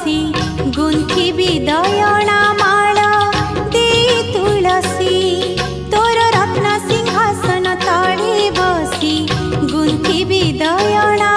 बसी गुंथिबी दयणा माळ दे तुलसी तोर रत्न सिंहासन तळे बसी गुंथिबी दयणा